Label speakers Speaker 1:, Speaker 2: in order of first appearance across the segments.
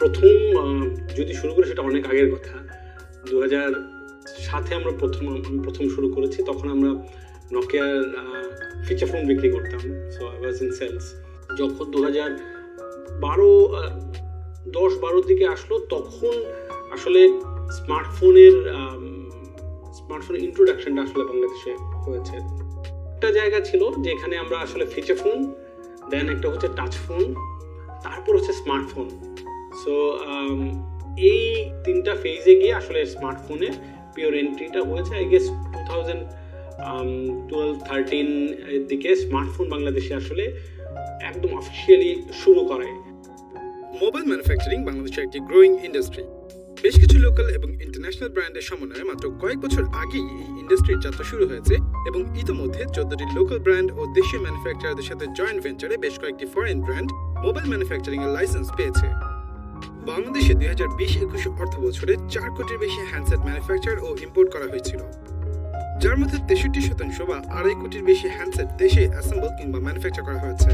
Speaker 1: প্রথম যদি শুরু করি সেটা অনেক আগের কথা, 2007-এ আমরা প্রথম শুরু করেছি। তখন আমরা নকিয়ার ফিচার ফোন বিক্রি করতাম। So I was in sales. যখন 2010-12 দিকে আসলো, তখন আসলে স্মার্টফোনের ইন্ট্রোডাকশনটা আসলে বাংলাদেশে হয়েছে। একটা জায়গা ছিল যেখানে আমরা আসলে ফিচার ফোন, দেন একটা হচ্ছে টাচ ফোন, তারপর হচ্ছে স্মার্টফোন। সো এই তিনটা ফেজে গিয়ে আসলে স্মার্টফোনের পিওর এন্ট্রিটা হয়েছে। আই গেস 2012-13 এর দিকে স্মার্টফোন বাংলাদেশে আসলে একদম অফিসিয়ালি শুরু করে।
Speaker 2: মোবাইল ম্যানুফ্যাকচারিং বাংলাদেশের একটি গ্রোয়িং ইন্ডাস্ট্রি। বেশ কিছু লোকাল এবং ইন্টারন্যাশনাল ব্র্যান্ডের সমন্বয়ে মাত্র কয়েক বছর আগেই এই ইন্ডাস্ট্রির যাত্রা শুরু হয়েছে এবং ইতোমধ্যে 14টি লোকাল ব্র্যান্ড ও দেশীয় ম্যানুফ্যাকচারারদের সাথে জয়েন্ট ভেঞ্চারে বেশ কয়েকটি ফরেন ব্র্যান্ড মোবাইল ম্যানুফ্যাকচারিং এর লাইসেন্স পেয়েছে। বাংলাদেশে 2020-21 অর্থ বছরে 4 কোটির বেশি হ্যান্ডসেট ম্যানুফ্যাকচার ও ইম্পোর্ট করা হয়েছিল, যার মধ্যে 63% বা 2.5 কোটির বেশি হ্যান্ডসেট দেশে অ্যাসেম্বল কিংবা ম্যানুফ্যাকচার করা হয়েছে।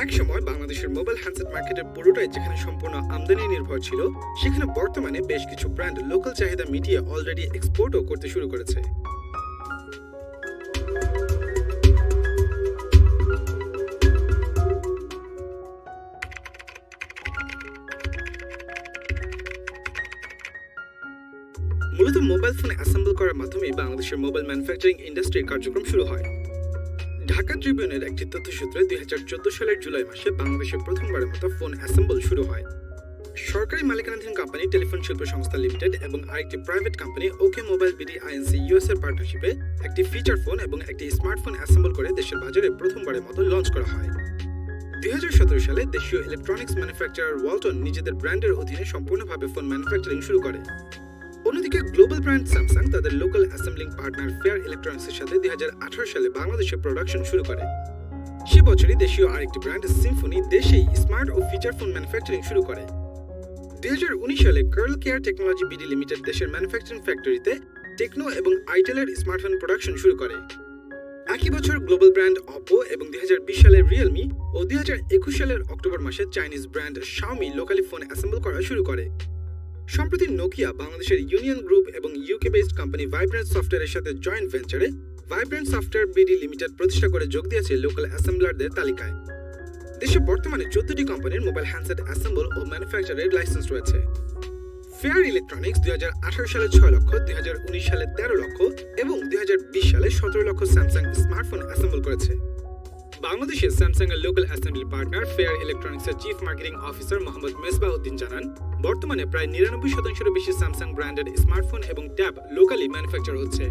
Speaker 2: এক সময় বাংলাদেশের মোবাইল হ্যান্ডসেট মার্কেটের পুরোটাই যেখানে সম্পূর্ণ আমদানি নির্ভর ছিল, সেখানে বর্তমানে বেশ কিছু ব্র্যান্ড লোকাল চাহিদা মিটিয়ে অলরেডি এক্সপোর্টও করতে শুরু করেছে। মূলত মোবাইল ফোন অ্যাসেম্বল করার মাধ্যমে বাংলাদেশের মোবাইল ম্যানুফ্যাকচারিং ইন্ডাস্ট্রির কার্যক্রম শুরু হয়। ঢাকা ট্রিবিউনের একটি তথ্যসূত্রে 2014 সালের জুলাই মাসে বাংলাদেশে প্রথমবারের মতো ফোন অ্যাসেম্বল শুরু হয়। সরকারি মালিকানাধীন কোম্পানি টেলিফোন শিল্প সংস্থা লিমিটেড এবং আরেকটি প্রাইভেট কোম্পানি ওকে মোবাইল বিডি আইএনসি ইউএস এর পার্টনারশিপে একটি ফিচার ফোন এবং একটি স্মার্টফোন অ্যাসেম্বল করে দেশের বাজারে প্রথমবারের মতো লঞ্চ করা হয়। 2017 সালে দেশীয় ইলেকট্রনিক্স ম্যানুফ্যাকচারার ওয়ালটন নিজেদের ব্র্যান্ডের অধীনে সম্পূর্ণভাবে ফোন ম্যানুফ্যাকচারিং শুরু করে। অন্যদিকে গ্লোবাল ব্র্যান্ড স্যামসাং তাদের লোকাল অ্যাসেম্বলিং পার্টনার ফেয়ার ইলেকট্রনিক্সের সাথে 2018 সালে বাংলাদেশে প্রোডাকশন শুরু করে। সে বছরই দেশীয় আরেকটি ব্র্যান্ড সিম্ফনি দেশেই স্মার্ট ও ফিচার ফোন ম্যানুফ্যাকচারিং শুরু করে। 2019 সালে Carlcare technology BD limited দেশের ম্যানুফ্যাকচারিং ফ্যাক্টরিতে টেকনো এবং আইটেলের স্মার্টফোন প্রোডাকশন শুরু করে। একই বছর গ্লোবাল ব্র্যান্ড অপো এবং 2020 সালের রিয়েলমি ও 2021 সালের অক্টোবর মাসে Chinese brand Xiaomi locally phone assemble করা শুরু করে। সম্প্রতি নোকিয়া বাংলাদেশের ইউনিয়ন গ্রুপ এবং ইউকে বেসড কোম্পানি ভাইব্রেন্ট সফটওয়্যারের সাথে জয়েন্ট ভেঞ্চারে ভাইব্রেন্ট সফটওয়্যার বিডি লিমিটেড প্রতিষ্ঠা করে যোগ দিয়েছে লোকাল অ্যাসেম্বলারদের তালিকায়। দেশে বর্তমানে 14টি কোম্পানির মোবাইল হ্যান্ডসেট অ্যাসেম্বল ও ম্যানুফ্যাকচারের লাইসেন্স রয়েছে। ফেয়ার ইলেকট্রনিক্স 2018 সালে 6 লক্ষ, 2019 সালে 13 লক্ষ এবং 2020 সালে 17 লক্ষ স্যামসাং স্মার্টফোন অ্যাসেম্বল করেছে। বাংলাদেশে স্যামসাং এর লোকাল অ্যাসেম্বলি পার্টনার ফেয়ার ইলেকট্রনিক্সের chief marketing officer Mohammad Mesbauddin জানান, বর্তমানে প্রায় 99%-এরও বেশি স্যামসাং ব্র্যান্ডের স্মার্টফোন এবং ট্যাব লোকালি ম্যানুফ্যাকচার হচ্ছে।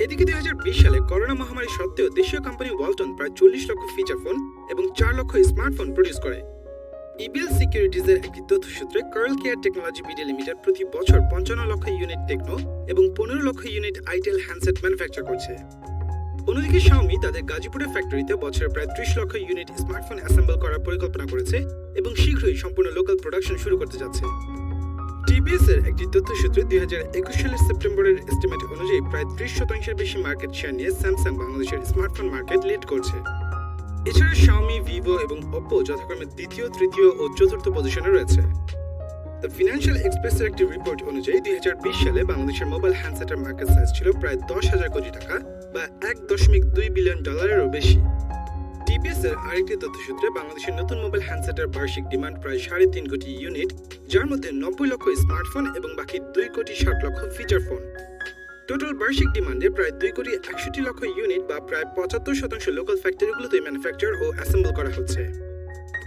Speaker 2: এদিকে 2020 সালে করোনা মহামারী সত্ত্বেও দেশীয় কোম্পানি ওয়ালটন প্রায় 40 লক্ষ ফিচার ফোন এবং 4 লক্ষ স্মার্টফোন প্রডিউস করে। ইবিএল সিকিউরিটিজের একটি তথ্যসূত্রে Carlcare technology BD limited প্রতি বছর 55 লক্ষ ইউনিট টেকনো এবং 15 লক্ষ ইউনিট আইটেল হ্যান্ডসেট ম্যানুফ্যাকচার করছে। অন্যদিকে শাওমি তাদের গাজীপুরের ফ্যাক্টরিতে বছরে প্রায় 30 লক্ষ ইউনিট স্মার্টফোন অ্যাসেম্বল করার পরিকল্পনা করেছে এবং শীঘ্রই সম্পূর্ণ লোকাল প্রোডাকশন শুরু করতে যাচ্ছে। টিবিএস এর একটি তথ্যসূত্রে 2021 সালের সেপ্টেম্বরের এস্টিমেট অনুযায়ী প্রায় 30% বেশি মার্কেট শেয়ার নিয়ে স্যামসাং বাংলাদেশের স্মার্টফোন মার্কেট লিড করছে। এছাড়া শাওমি, ভিভো এবং ওপ্পো যথাক্রমে দ্বিতীয়, তৃতীয় ও চতুর্থ পজিশনে রয়েছে। দ্য ফিনান্সিয়াল এক্সপ্রেসের একটি রিপোর্ট অনুযায়ী 2020 সালে বাংলাদেশের মোবাইল হ্যান্ডসেটের মার্কেট সাইজ ছিল প্রায় 10,000 কোটি টাকা বা $1.2 বিলিয়ন ডলারেরও বেশি। টিবিএস এর আরেকটি তথ্যসূত্রে বাংলাদেশের নতুন মোবাইল হ্যান্ডসেটের বার্ষিক ডিমান্ড প্রায় 3.5 কোটি ইউনিট, যার মধ্যে 90 লক্ষ স্মার্টফোন এবং বাকি 2 কোটি 60 লক্ষ ফিচার ফোন। টোটাল বার্ষিক ডিমান্ডে প্রায় 2 কোটি 61 লক্ষ ইউনিট বা প্রায় 75% লোকাল ফ্যাক্টরিগুলোতে ম্যানুফ্যাকচার ও অ্যাসেম্বল করা হচ্ছে।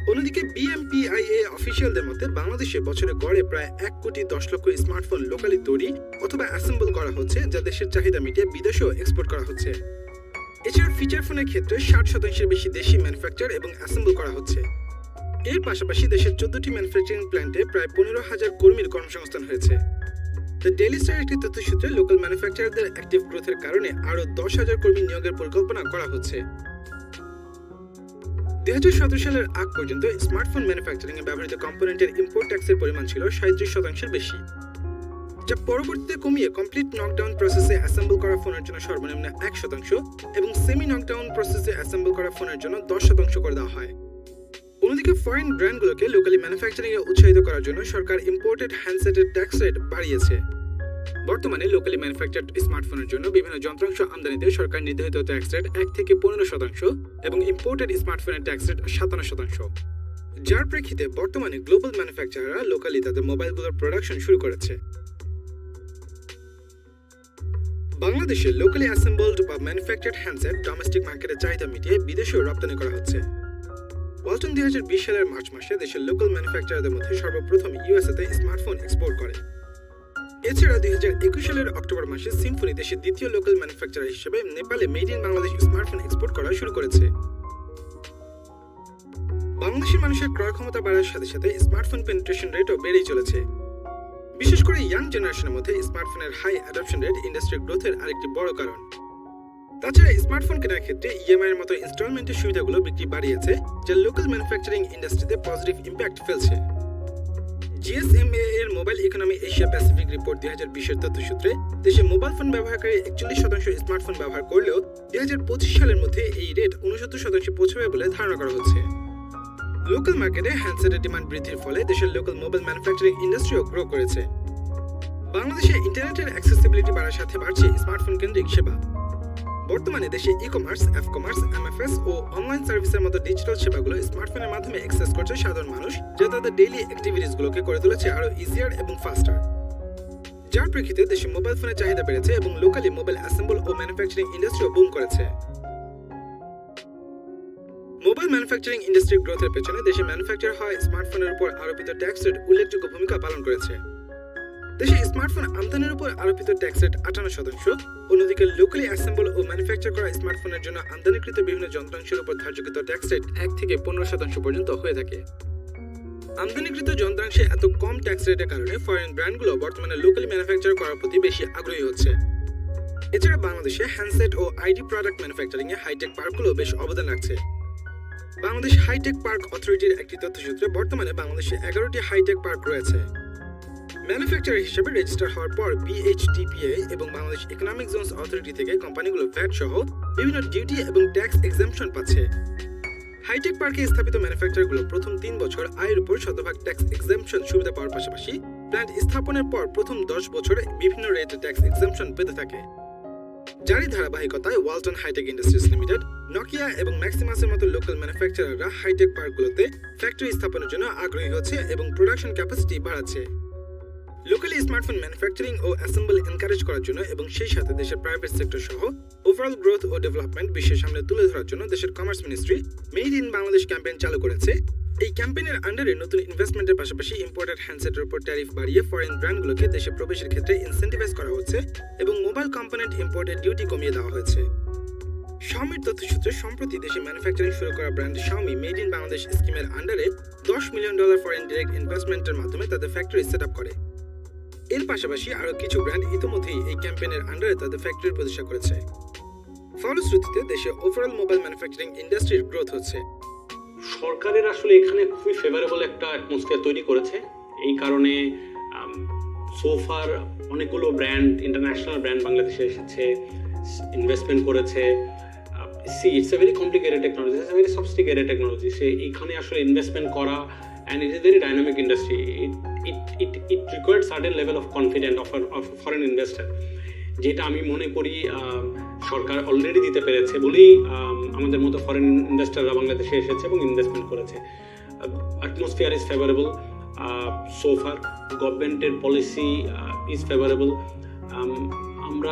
Speaker 2: অন্যদিকে বিএমপিআইএ অফিসিয়ালদের মতে বাংলাদেশে বছরে গড়ে প্রায় 1 কোটি 10 লক্ষ স্মার্টফোন লোকালি তৈরি অথবা অ্যাসেম্বল করা হচ্ছে, যা দেশের চাহিদা মিটিয়ে বিদেশেও এক্সপোর্ট করা হচ্ছে। এছাড়া ফিচার ফোনের ক্ষেত্রে 60%-এর বেশি দেশি ম্যানুফ্যাকচার এবং অ্যাসেম্বল করা হচ্ছে। এর পাশাপাশি দেশের 14টি ম্যানুফ্যাকচারিং প্ল্যান্টে প্রায় 15,000 কর্মীর কর্মসংস্থান হয়েছে। দ্য ডেইলি স্টার একটি তথ্যসূত্রে লোকাল ম্যানুফ্যাকচারারদের অ্যাক্টিভ গ্রোথের কারণে আরও 10,000 কর্মী নিয়োগের পরিকল্পনা করা হচ্ছে। 2017 সালের আগ পর্যন্ত স্মার্টফোন ম্যানুফ্যাকচারিং এ ব্যবহৃত কম্পোনেন্টের ইম্পোর্ট ট্যাক্সের পরিমাণ ছিল 37%-এর বেশি, যা পরবর্তীতে কমিয়ে কমপ্লিট নকডাউন প্রসেসে অ্যাসেম্বল করা ফোনের জন্য সর্বনিম্ন 1% এবং সেমি নকডাউন প্রসেসে অ্যাসেম্বল করা ফোনের জন্য 10% করে দেওয়া হয়। অন্যদিকে ফরেন ব্র্যান্ডগুলোকে লোকালি ম্যানুফ্যাকচারিং এ উৎসাহিত করার জন্য সরকার ইম্পোর্টেড হ্যান্ডসেটের ট্যাক্স রেট বাড়িয়েছে। বর্তমানে লোকালি ম্যানুফ্যাকচারড স্মার্টফোনের জন্য বিভিন্ন যন্ত্রাংশ আমদানিতে সরকার নির্ধারিত ট্যাক্স রেট 1 থেকে 15% এবং ইম্পোর্টেড স্মার্টফোনের ট্যাক্স রেট 57%, যার প্রেক্ষিতে বর্তমানে গ্লোবাল ম্যানুফ্যাকচারাররা লোকালি তাদের মোবাইলগুলোর প্রোডাকশন শুরু করেছে। বাংলাদেশে লোকালি অ্যাসেম্বলড বা ম্যানুফ্যাকচারড হ্যান্ডসেট ডোমেস্টিক মার্কেটের চাহিদা মিটিয়ে বিদেশেও রপ্তানি করা হচ্ছে। ওয়ালটন 2020 সালের মার্চ মাসে দেশের লোকাল ম্যানুফ্যাকচারারদের মধ্যে সর্বপ্রথম ইউএসএতে স্মার্টফোন এক্সপোর্ট করে। এছাড়া 2021 সালের অক্টোবর মাসে সিম্ফনি দেশের দ্বিতীয় লোকাল ম্যানুফ্যাকচারার হিসেবে নেপালে made in Bangladesh smartphone export করা শুরু করেছে। বাংলাদেশের মানুষের ক্রয় ক্ষমতা বাড়ার সাথে সাথে স্মার্টফোন পেনিট্রেশন রেটও বেড়েই চলেছে। বিশেষ করে ইয়াং জেনারেশনের মধ্যে স্মার্টফোনের হাই অ্যাডপশন রেট ইন্ডাস্ট্রির গ্রোথের আরেকটি বড় কারণ। তাছাড়া স্মার্টফোন কেনার ক্ষেত্রে ইএমআই এর মতো ইনস্টলমেন্টের সুবিধাগুলো বিক্রি বাড়িয়েছে, যা লোকাল ম্যানুফ্যাকচারিং ইন্ডাস্ট্রিতে পজিটিভ ইম্প্যাক্ট ফেলছে। জিএসএমএ এর mobile economy Asia Pacific report 2020 এর তথ্যসূত্রে দেশে মোবাইল ফোন ব্যবহারকারী 41% স্মার্টফোন ব্যবহার করলেও 2025 সালের মধ্যে এই রেট 69% পৌঁছবে বলে ধারণা করা হচ্ছে। লোকাল মার্কেটে হ্যান্ডসেটের ডিমান্ড বৃদ্ধির ফলে দেশের লোকাল মোবাইল ম্যানুফ্যাকচারিং ইন্ডাস্ট্রিও গ্রো করেছে। বাংলাদেশে ইন্টারনেটের অ্যাক্সেসিবিলিটি বাড়ার সাথে বাড়ছে স্মার্টফোন কেন্দ্রিক সেবা। বর্তমানে দেশে e commerce, f commerce, MFS ও অনলাইন সার্ভিসের মতো ডিজিটাল সেবাগুলো স্মার্টফোনের মাধ্যমে অ্যাক্সেস করছে সাধারণ মানুষ, যা তাদের ডেইলি অ্যাক্টিভিটিসগুলোকে করে তুলেছে আরো ইজিয়ার এবং ফাস্টার। যার প্রেক্ষিতে দেশে মোবাইল ফোনের চাহিদা বেড়েছে এবং লোকালি মোবাইল অ্যাসেম্বল ও ম্যানুফ্যাকচারিং ইন্ডাস্ট্রিও বুম করেছে। মোবাইল ম্যানুফ্যাকচারিং ইন্ডাস্ট্রির গ্রোথের পেছনে দেশে ম্যানুফ্যাকচার হওয়া স্মার্টফোনের উপর আরোপিত ট্যাক্স রেট উল্লেখযোগ্য ভূমিকা পালন করেছে। দেশে স্মার্টফোন আমদানির উপর আরোপিত ট্যাক্স রেট 58%, অন্যদিকে লোকালি অ্যাসেম্বল ও ম্যানুফ্যাকচার করা স্মার্টফোনের জন্য আমদানিকৃত বিভিন্ন যন্ত্রাংশের উপর ধার্যকৃত ট্যাক্স রেট 1 থেকে 15% পর্যন্ত হয়ে থাকে। আমদানিকৃত যন্ত্রাংশে এত কম ট্যাক্স রেটের কারণে ফরেন ব্র্যান্ডগুলো বর্তমানে লোকালি ম্যানুফ্যাকচার করার প্রতি বেশি আগ্রহী হচ্ছে। এছাড়া বাংলাদেশে হ্যান্ডসেট ও আইডি প্রোডাক্ট ম্যানুফ্যাকচারিং এ হাইটেক পার্কগুলো বেশ অবদান রাখছে। বাংলাদেশ হাইটেক পার্ক অথরিটির একটি তথ্যসূত্রে বর্তমানে বাংলাদেশে 11টি হাইটেক পার্ক রয়েছে। ম্যানুফ্যাকচারার হিসেবে রেজিস্টার হওয়ার পর বিএইচটিপিএ এবং বাংলাদেশ ইকোনমিক জোনস অথরিটি থেকে কোম্পানিগুলো ভ্যাট সহ বিভিন্ন ডিউটি এবং ট্যাক্স এক্সাম্পশন পাচ্ছে। হাইটেক পার্কে স্থাপিত ম্যানুফ্যাকচারগুলো প্রথম 3 বছর আয়ের উপর শতভাগ ট্যাক্স এক্সাম্পশন সুবিধা পাওয়ার পাশাপাশি প্ল্যান্ট স্থাপনের পর প্রথম 10 বছরে বিভিন্ন রেটে ট্যাক্স এক্সাম্পশন পেতে থাকে। যারই ধারাবাহিকতায় Walton hi-tech industries limited, Nokia এবং ম্যাক্সিমাসের মতো লোকাল ম্যানুফ্যাকচারাররা হাইটেক পার্কগুলোতে ফ্যাক্টরি স্থাপনের জন্য আগ্রহী হচ্ছে এবং প্রোডাকশন ক্যাপাসিটি বাড়াচ্ছে। লোকালি স্মার্টফোন ম্যানুফ্যাকচারিং ও অ্যাসেম্বল এনকারেজ করার জন্য এবং সেই সাথে দেশের প্রাইভেট সেক্টর সহ ওভারঅল গ্রোথ ও ডেভেলপমেন্ট বিশ্বের সামনে তুলে ধরার জন্য দেশের commerce ministry made in Bangladesh campaign চালু করেছে। এই ক্যাম্পেইনের আন্ডারে নতুন ইনভেস্টমেন্টের পাশাপাশি ইম্পোর্টেড হ্যান্ডসেটের উপর ট্যারিফ বাড়িয়ে ফরেন ব্র্যান্ডগুলোকে দেশে প্রবেশের ক্ষেত্রে ইনসেন্টিভাইজ করা হচ্ছে এবং মোবাইল কম্পোনেন্ট ইম্পোর্টের ডিউটি কমিয়ে দেওয়া হয়েছে। শাওমির তথ্যসূত্রে সম্প্রতি দেশে ম্যানুফ্যাকচারিং শুরু করা brand Xiaomi made in Bangladesh স্কিমের আন্ডারে $10 মিলিয়ন ফরেন ডিরেক্ট ইনভেস্টমেন্টের মাধ্যমে তাদের ফ্যাক্টরি সেট আপ করে। এর পাশাপাশি আরো কিছু ব্র্যান্ড ইতিমধ্যেই এই ক্যাম্পেইনের আন্ডারে তাদের ফ্যাক্টরি প্রতিষ্ঠা করেছে। ফলশ্রুতিতে দেশে ওভারঅল মোবাইল ম্যানুফ্যাকচারিং ইন্ডাস্ট্রির গ্রোথ হচ্ছে।
Speaker 1: সরকারের আসলে এখানে খুবই ফেভারেবল একটা অ্যাটমসফিয়ার তৈরি করেছে। এই কারণে সোফার অনেকগুলো ব্র্যান্ড, ইন্টারন্যাশনাল ব্র্যান্ড বাংলাদেশে এসেছে, ইনভেস্টমেন্ট করেছে। It's a very complicated technology, it's a very sophisticated technology. সে এখানে আসলে ইনভেস্টমেন্ট করা and it is a very dynamic industry. It requires certain level of confidence of a foreign investor, যেটা আমি মনে করি সরকার অলরেডি দিতে পেরেছে বলেই আমাদের মতো ফরেন ইনভেস্টাররা বাংলাদেশে এসেছে এবং ইনভেস্টমেন্ট করেছে। Atmosphere is favourable, so far গভর্নমেন্টের পলিসি ইজ ফেভারেবল। আমরা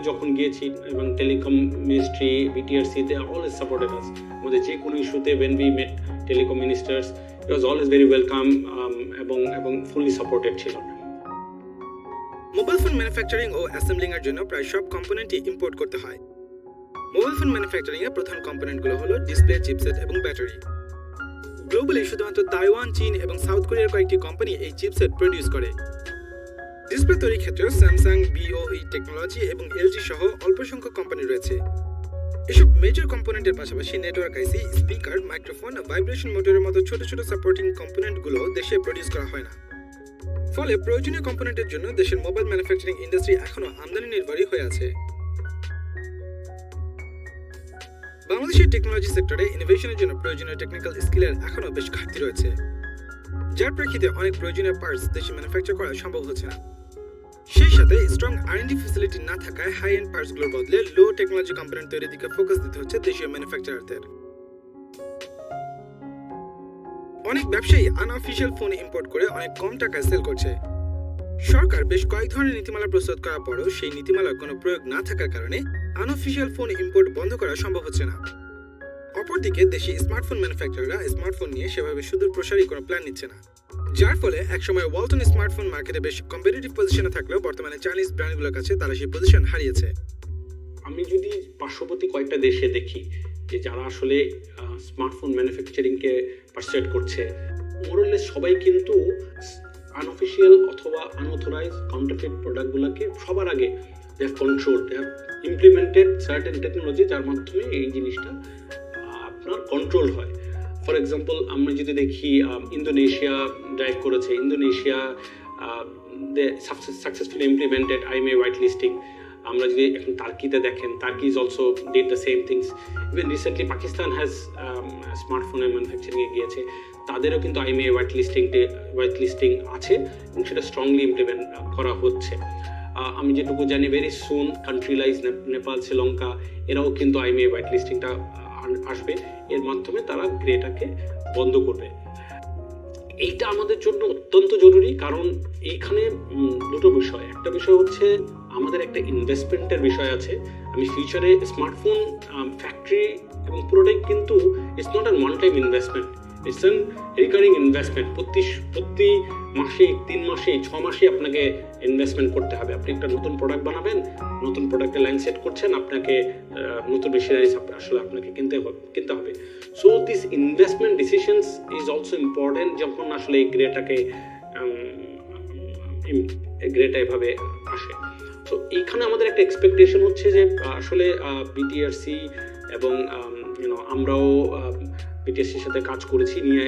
Speaker 1: যখন গিয়েছি এবং telecom ministry, BTRC, they are always supported আস। আমাদের যে কোনো ইস্যুতে when we met telecom ministers, it was always very welcome এবং ফুলি সাপোর্টেড ছিল।
Speaker 2: মোবাইল ফোন ম্যানুফ্যাকচারিং ও অ্যাসেম্বলিং এর জন্য প্রায় সব কম্পোনেন্টই ইম্পোর্ট করতে হয়। মোবাইল ফোন ম্যানুফ্যাকচারিং এর প্রধান কম্পোনেন্টগুলো হলো ডিসপ্লে, চিপসেট এবং ব্যাটারি। গ্লোবালি শুধুমাত্র তাইওয়ান, চীন এবং সাউথ কোরিয়ার কয়েকটি কোম্পানি এই চিপসেট প্রডিউস করে। ডিসপ্লে তৈরির ক্ষেত্রে স্যামসাং, বিওই টেকনোলজি এবং এলজি সহ অল্প সংখ্যক কোম্পানি রয়েছে। এসব মেজর কম্পোনেন্টের পাশাপাশি নেটওয়ার্ক আইসি, স্পিকার, মাইক্রোফোন, ভাইব্রেশন মোটরের মতো ছোট ছোট সাপোর্টিং কম্পোনেন্টগুলো দেশে প্রডিউস করা হয় না। ফলে প্রয়োজনীয় কম্পোনেন্টের জন্য দেশের মোবাইল ম্যানুফ্যাকচারিং ইন্ডাস্ট্রি এখনো আমদানি নির্ভরই হয়ে আছে। বাংলাদেশের টেকনোলজি সেক্টরে ইনোভেশনের জন্য প্রয়োজনীয় টেকনিক্যাল স্কিলের এখনও বেশ ঘাটতি রয়েছে, যার প্রেক্ষিতে অনেক প্রয়োজনীয় পার্টস দেশে ম্যানুফ্যাকচার করা সম্ভব হচ্ছে না। সেই সাথে স্ট্রং R&D ফ্যাসিলিটি না থাকায় হাই এন্ড পার্টসগুলোর বদলে লো টেকনোলজি কম্পোনেন্ট তৈরির দিকে ফোকাস দিতে হচ্ছে দেশীয় ম্যানুফ্যাকচারারদের। অনেক ব্যবসায়ী আনঅফিশিয়াল ফোন ইম্পোর্ট করে অনেক কম টাকায় সেল করছে। সরকার বেশ কয়েক ধরনের নীতিমালা প্রস্তুত করার পরেও সেই নীতিমালার কোনো প্রয়োগ না থাকার কারণে আনঅফিশিয়াল ফোন ইম্পোর্ট বন্ধ করা সম্ভব হচ্ছে না। অপরদিকে দেশি স্মার্টফোন ম্যানুফ্যাকচারাররা স্মার্টফোন নিয়ে সেভাবে সুদূর প্রসারী কোনো প্ল্যান নিচ্ছে না, যার ফলে একসময় ওয়ালটন স্মার্টফোন মার্কেটে বেশ কম্পিটিটিভ পজিশনে থাকলেও বর্তমানে চাইনিজ ব্র্যান্ডগুলোর কাছে তারা সেই পজিশন হারিয়েছে।
Speaker 1: আমি যদি পার্শ্ববর্তী কয়েকটা দেশে দেখি যে যারা আসলে স্মার্টফোন ম্যানুফ্যাকচারিংকে পারসুয়েট করছে, মোরলেস সবাই কিন্তু আনঅফিশিয়াল অথবা আনঅথরাইজ কাউন্টারফিট প্রোডাক্টগুলোকে সবার আগে they have control, they have implemented certain technology যার মাধ্যমে এই জিনিসটা আপনার কন্ট্রোল হয়। ফর এক্সাম্পল আমরা যদি দেখি ইন্দোনেশিয়া ড্রাইভ করেছে, Indonesia they successfully implemented IMEI white listing. আমরা যদি এখন টার্কিতে দেখেন, Turkey is also did the same things. Even recently Pakistan has স্মার্টফোনের ম্যানুফ্যাকচারিংয়ে গিয়েছে, তাদেরও কিন্তু IMEI হোয়াইট লিস্টিং আছে এবং সেটা স্ট্রংলি ইমপ্লিমেন্ট করা হচ্ছে। আমি যেটুকু জানি very soon country lies Nepal, Sri Lanka, এরাও কিন্তু IMEI হোয়াইট লিস্টিংটা আসবে, এর মাধ্যমে তারা গ্রেটাকে বন্ধ করবে। এইটা আমাদের জন্য অত্যন্ত জরুরি, কারণ এইখানে দুটো বিষয়। একটা বিষয় হচ্ছে আমাদের একটা ইনভেস্টমেন্টের বিষয় আছে। আমি ফিউচারে স্মার্টফোন ফ্যাক্টরি এবং পুরোটাই কিন্তু it's not an one time investment, it's an recurring investment. প্রতি মাসে, 3 মাসে, 6 মাসে আপনাকে ইনভেস্টমেন্ট করতে হবে। আপনি একটা নতুন প্রোডাক্ট বানাবেন, নতুন প্রোডাক্টের লাইন সেট করছেন, আপনাকে নতুন মেশিনারিজ আসলে আপনাকে কিনতে হবে। So this investment decisions is also important যখন আসলে এই গ্রেটা এভাবে আসে। তো এইখানে আমাদের একটা এক্সপেকটেশন হচ্ছে যে আসলে বিটিআরসি এবং আমরাও বিটিআরসির সাথে কাজ করেছি, নিয়ে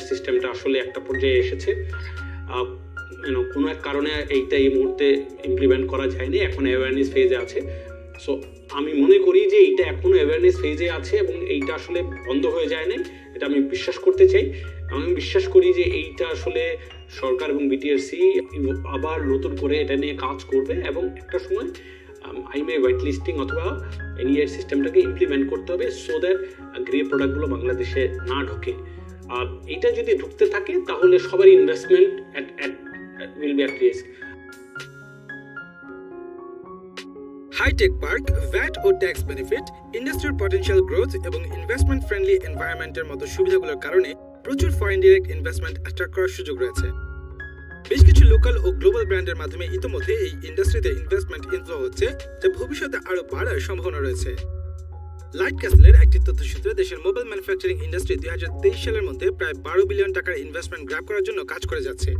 Speaker 1: সিস্টেমটা আসলে একটা পর্যায়ে এসেছে। কোনো এক কারণে এইটা এই মুহূর্তে ইমপ্লিমেন্ট করা যায়নি, এখন অ্যাওয়ারনেস ফেজে আছে। সো আমি মনে করি যে এইটা এখনও অ্যাওয়ারনেস ফেজে আছে এবং এইটা আসলে বন্ধ হয়ে যায় নাই, এটা আমি বিশ্বাস করতে চাই। আমি বিশ্বাস করি যে এইটা আসলে সরকার এবং বিটিআরসি আবার নতুন করে এটা নিয়ে কাজ করবে এবং একটা সময় IMEI হোয়াইট লিস্টিং অথবা NEI সিস্টেমটাকে ইমপ্লিমেন্ট করতে হবে, সো দ্যাট গ্রে প্রোডাক্টগুলো বাংলাদেশে না ঢোকে। এইটা যদি ঢুকতে থাকে তাহলে সবার investment will be at risk.
Speaker 2: Hi-tech park, VAT ও ট্যাক্স বেনিফিট, ইন্ডাস্ট্রির পটেনশিয়াল গ্রোথ এবং ইনভেস্টমেন্ট ফ্রেন্ডলি এনভায়রনমেন্টের মতো সুবিধাগুলোর কারণে প্রচুর ফরেন ডিরেক্ট ইনভেস্টমেন্ট অ্যাট্রাক্ট করার সুযোগ রয়েছে। বেশ কিছু লোকাল ও গ্লোবাল ব্র্যান্ডের মাধ্যমে ইতিমধ্যে এই ইন্ডাস্ট্রিতে ইনভেস্টমেন্ট ইনফ্লো হচ্ছে, যা ভবিষ্যতে আরও বাড়ার সম্ভাবনা রয়েছে। লাইট ক্যাসেলের একটি তথ্যসূত্রে দেশের মোবাইল ম্যানুফ্যাকচারিং ইন্ডাস্ট্রি 2023 সালের মধ্যে প্রায় 12 বিলিয়ন টাকার ইনভেস্টমেন্ট গ্র্যাব করার জন্য কাজ করে যাচ্ছে।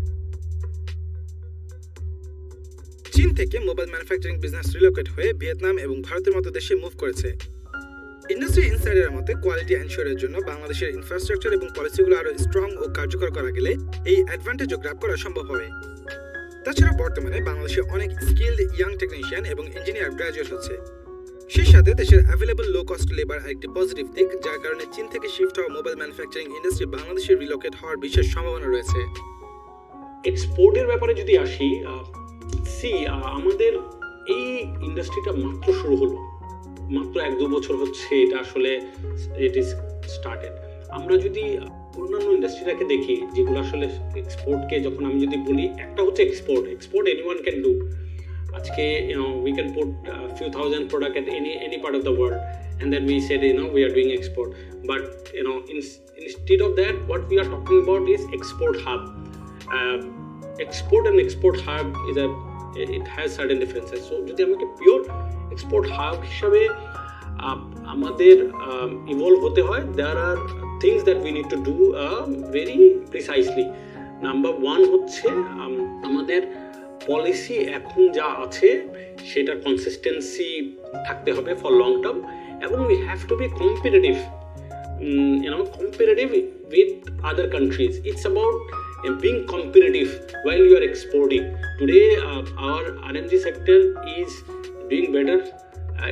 Speaker 2: চীন থেকে মোবাইল ম্যানুফ্যাকচারিং বিজনেস রিলোকেট হয়ে ভিয়েতনাম এবং ভারতের মতো দেশে মুভ করেছে। ইন্ডাস্ট্রি ইনসাইডারের মতে কোয়ালিটি এনশিওরের জন্য বাংলাদেশের ইনফ্রাস্ট্রাকচার এবং পলিসিগুলো আরও স্ট্রং ও কার্যকর করা গেলে এই অ্যাডভান্টেজও গ্র্যাব করা সম্ভব হবে। তাছাড়া বর্তমানে বাংলাদেশে অনেক স্কিলড ইয়াং টেকনিশিয়ান এবং ইঞ্জিনিয়ার গ্র্যাজুয়েট হচ্ছে। সেই সাথে দেশের অ্যাভেলেবল লো কস্ট লেবার একটি পজিটিভ দিক, যার কারণে চীন থেকে শিফট হওয়া মোবাইল ম্যানুফ্যাকচারিং ইন্ডাস্ট্রি বাংলাদেশে রিলোকেট হওয়ার বিশেষ সম্ভাবনা রয়েছে।
Speaker 1: এক্সপোর্টের ব্যাপারে যদি আসি, আমাদের এই ইন্ডাস্ট্রিটা মাত্র শুরু হলো, মাত্র 1-2 বছর হচ্ছে এটা আসলে ইট ইজ স্টার্টেড। আমরা যদি অন্যান্য ইন্ডাস্ট্রিটাকে দেখি যেগুলো আসলে এক্সপোর্টকে, যখন আমি যদি বলি, একটা হচ্ছে এক্সপোর্ট এনিওয়ান ক্যান ডু। আজকে we can put a few thousand product at any part of the world and then we said we are doing export, but instead of that what we are talking about is export hub. Export and export hub it has certain differences. So যদি আমাকে pure export hub হিসাবে আমাদের evolve হতে হয়, there are things that we need to do very precisely. Number 1 হচ্ছে আমাদের policy এখন যা আছে সেটা কনসিস্টেন্সি থাকতে হবে ফর লং টার্ম, এবং we have to be competitive with other countries. It's about being competitive while you are exporting. Today our RMG sector is doing better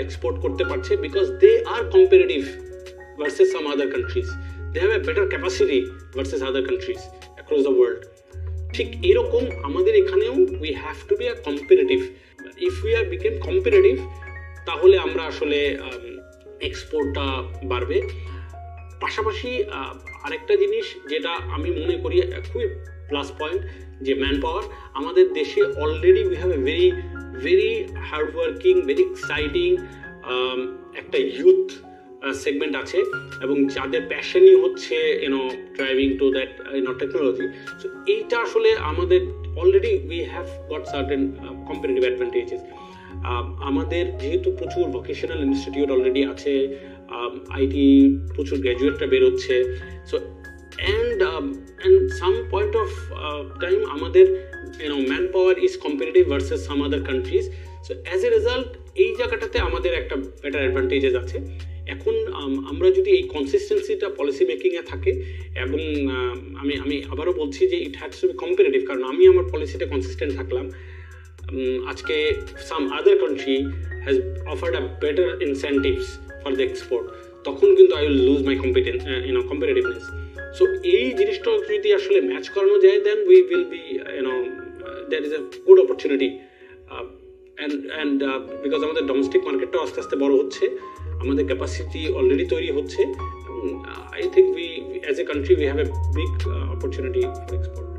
Speaker 1: export করতে পারছে because they are comparative versus some other countries, they have a better capacity versus other countries across the world. ঠিক এরকম আমাদের এখানেও we have to be a comparative. If we are become comparative তাহলে আমরা আসলে এক্সপোর্টটা বাড়বে। পাশাপাশি আরেকটা জিনিস যেটা আমি মনে করি খুবই প্লাস পয়েন্ট, যে ম্যান পাওয়ার। আমাদের দেশে already we have a very very hardworking, very exciting একটা ইউথ সেগমেন্ট আছে, এবং যাদের প্যাশনই হচ্ছে driving to that technology. So এইটা আসলে আমাদের already we have got certain comparative advantages. আমাদের যেহেতু প্রচুর ভোকেশনাল ইনস্টিটিউট অলরেডি আছে, আইটি প্রচুর গ্র্যাজুয়েটরা বেরোচ্ছে, so and some point of time আমাদের man power is comparative versus some other countries. So as a result এই জায়গাটাতে আমাদের একটা বেটার অ্যাডভান্টেজেস আছে। এখন আমরা যদি এই কনসিস্টেন্সিটা পলিসি মেকিংয়ে থাকে, এবং আমি আবারও বলছি যে it has to be comparative, কারণ আমি আমার পলিসিতে কনসিস্টেন্ট থাকলাম, আজকে some other country has offered a better incentives for the export, তখন কিন্তু I will lose my competitiveness. So এই জিনিসটা যদি আসলে ম্যাচ করানো যায়, then we will be that is a good opportunity. And because আমাদের ডোমেস্টিক মার্কেটটাও আস্তে আস্তে বড় হচ্ছে, আমাদের ক্যাপাসিটি অলরেডি তৈরি হচ্ছে, I think we as a country we have a big opportunity for export.